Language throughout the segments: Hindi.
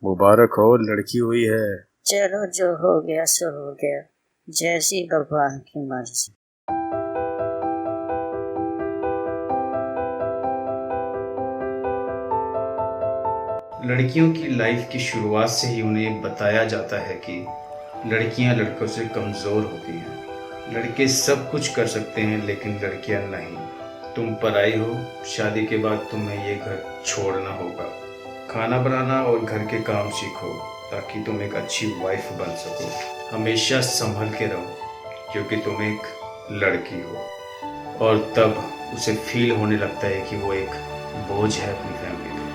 मुबारक हो, लड़की हुई है। चलो जो हो गया सो हो गया, जैसी भगवान की मर्जी। लड़कियों की लाइफ की शुरुआत से ही उन्हें बताया जाता है कि लड़कियां लड़कों से कमज़ोर होती हैं। लड़के सब कुछ कर सकते हैं लेकिन लड़कियां नहीं। तुम पराई हो, शादी के बाद तुम्हें ये घर छोड़ना होगा। खाना बनाना और घर के काम सीखो ताकि तुम एक अच्छी वाइफ बन सको। हमेशा संभल के रहो क्योंकि तुम एक लड़की हो। और तब उसे फील होने लगता है कि वो एक बोझ है अपनी फैमिली पे।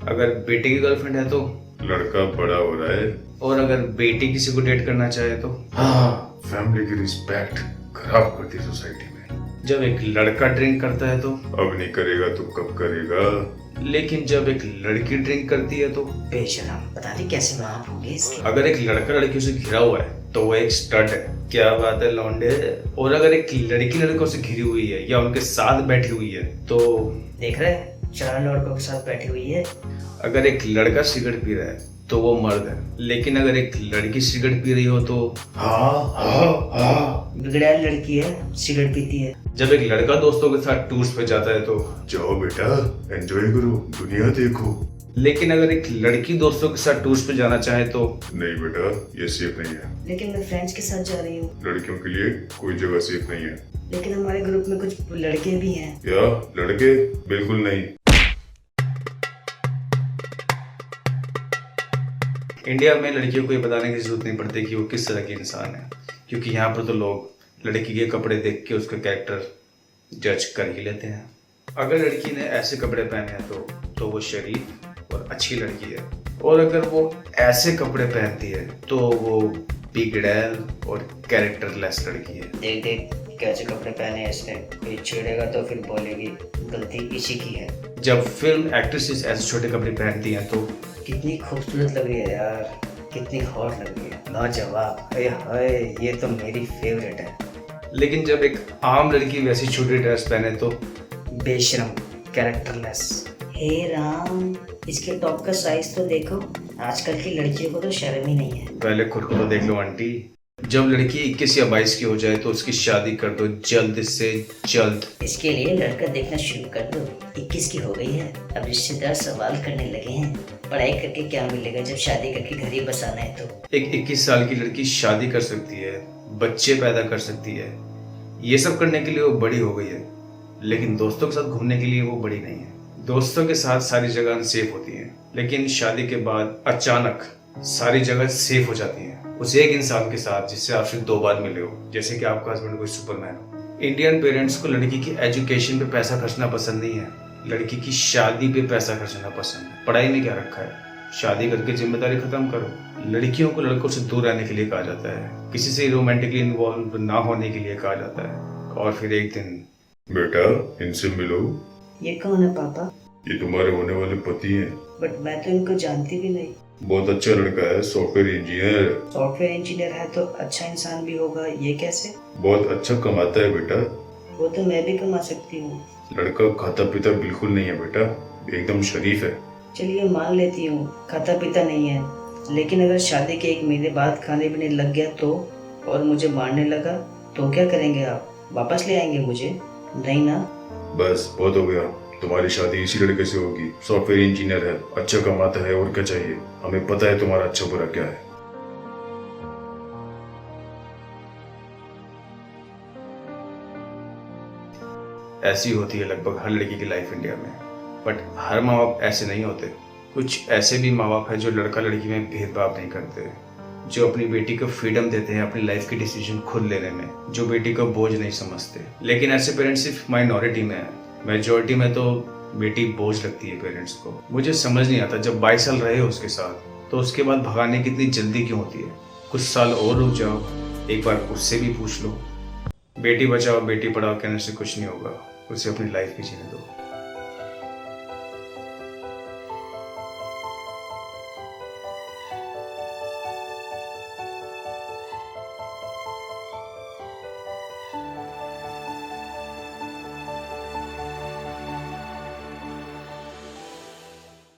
अगर बेटे की गर्लफ्रेंड है तो लड़का बड़ा हो रहा है। और अगर बेटी किसी को डेट करना चाहे तो हाँ, फैमिली की रिस्पेक्ट खराब करती सोसाइटी में। जब एक लड़का ड्रिंक करता है तो अब नहीं करेगा तो कब करेगा। लेकिन जब एक लड़की ड्रिंक करती है तो बेशरम, पता नहीं कैसे वहां होंगे इसके। अगर एक लड़का लड़कियों से घिरा हुआ है तो वो एक स्टड है। क्या बात है लौंडे। और अगर एक लड़की लड़कों से घिरी हुई है या उनके साथ बैठी हुई है तो देख रहे हैं, 4 लड़कों के साथ बैठी हुई है। अगर एक लड़का सिगरेट पी रहा है तो वो मर्द है। लेकिन अगर एक लड़की सिगरेट पी रही हो तो बिगड़ैल लड़की है, सिगरेट पीती है। जब एक लड़का दोस्तों के साथ टूर्स पे जाता है तो जाओ बेटा, एंजॉय करो, दुनिया देखो। लेकिन अगर एक लड़की दोस्तों के साथ टूर्स पे जाना चाहे तो नहीं बेटा, ये सेफ नहीं है। लेकिन मैं फ्रेंड्स के साथ जा रही हूँ। लड़कियों के लिए कोई जगह सेफ नहीं है। लेकिन हमारे ग्रुप में कुछ लड़के भी हैं। क्या लड़के? बिल्कुल नहीं। इंडिया में लड़कियों को ये बताने की जरूरत नहीं पड़ती कि वो किस तरह की इंसान है, क्योंकि यहाँ पर तो लोग लड़की के कपड़े देख के उसका कैरेक्टर जज कर ही लेते हैं। अगर लड़की ने ऐसे कपड़े पहने हैं तो वो शरीफ और अच्छी लड़की है। और अगर वो ऐसे कपड़े पहनती है तो वो बिगड़ैल और कैरेक्टरलेस लड़की है। देख देख कैसे कपड़े पहने हैं इसने, कोई छेड़ेगा तो फिर बोलेगी गलती इसी की है। जब फिल्म एक्ट्रेसेस ऐसे छोटे कपड़े पहनती हैं तो कितनी खूबसूरत लग रही है यार, कितनी हॉट लग रही है, लाजवाब। हाय हाय, ये तो मेरी फेवरेट है। लेकिन जब एक आम लड़की वैसी छोटी ड्रेस पहने तो बेशरम, कैरेक्टरलेस। हे राम, इसके टॉप का साइज तो देखो। आजकल की लड़कियों को तो शर्म ही नहीं है। पहले खुद को तो देख लो आंटी। जब लड़की 21 या 22 की हो जाए तो उसकी शादी कर दो जल्द से जल्द। इसके लिए लड़का देखना शुरू कर दो। 21 की हो गई है, अब रिश्तेदार सवाल करने लगे हैं, पढ़ाई करके क्या मिलेगा जब शादी करके घर ही बसाना है तो। एक 21 साल की लड़की शादी कर सकती है, बच्चे पैदा कर सकती है, ये सब करने के लिए वो बड़ी हो गई है। लेकिन दोस्तों के साथ घूमने के लिए वो बड़ी नहीं है। दोस्तों के साथ सारी जगह अनसेफ होती है, लेकिन शादी के बाद अचानक सारी जगह सेफ हो जाती है उस एक इंसान के साथ जिससे आप सिर्फ 2 बार मिले हो, जैसे कि आपका हस्बैंड कोई सुपरमैन हो। इंडियन पेरेंट्स को लड़की की एजुकेशन पे पैसा खर्चना पसंद नहीं है, लड़की की शादी पे पैसा खर्चना पसंद है। पढ़ाई में क्या रखा है, शादी करके जिम्मेदारी खत्म करो। लड़कियों को लड़कों से दूर रहने के लिए कहा जाता है, किसी से रोमांटिकली इन्वॉल्व ना होने के लिए कहा जाता है। और फिर एक दिन बेटा, इनसे मिलो। ये कौन है पापा? ये तुम्हारे होने वाले पति हैं। बट मैं तो इनको जानती भी नहीं। बहुत अच्छा लड़का है, सॉफ्टवेयर इंजीनियर। सॉफ्टवेयर इंजीनियर है तो अच्छा इंसान भी होगा, ये कैसे? बहुत अच्छा कमाता है बेटा। वो तो मैं भी कमा सकती हूँ। लड़का खाता पीता बिल्कुल नहीं है बेटा, एकदम शरीफ है। चलिए मान लेती हूँ खाता पीता नहीं है, लेकिन अगर शादी के 1 महीने बाद खाने पीने लग गया तो, और मुझे मारने लगा तो क्या करेंगे आप? वापस ले आएंगे मुझे? नहीं ना? बस बहुत हो गया, तुम्हारी शादी इसी लड़के से होगी। सॉफ्टवेयर इंजीनियर है, अच्छा कमाता है, और क्या चाहिए? हमें पता है तुम्हारा अच्छा बुरा क्या है। ऐसी होती है लगभग हर लड़की की लाइफ इंडिया में। बट हर माँ बाप ऐसे नहीं होते। कुछ ऐसे भी माँ बाप हैं जो लड़का लड़की में भेदभाव नहीं करते, जो अपनी बेटी को फ्रीडम देते हैं अपनी लाइफ की डिसीजन खुद लेने में, जो बेटी को बोझ नहीं समझते। लेकिन ऐसे पेरेंट्स सिर्फ माइनॉरिटी में है, मेजोरिटी में तो बेटी बोझ लगती है पेरेंट्स को। मुझे समझ नहीं आता, जब 22 साल रहे हो उसके साथ तो उसके बाद भगाने की इतनी जल्दी क्यों होती है? कुछ साल और रुक जाओ, एक बार उससे भी पूछ लो। बेटी बचाओ बेटी पढ़ाओ कहने से कुछ नहीं होगा, उसे अपनी लाइफ भी जीने दो।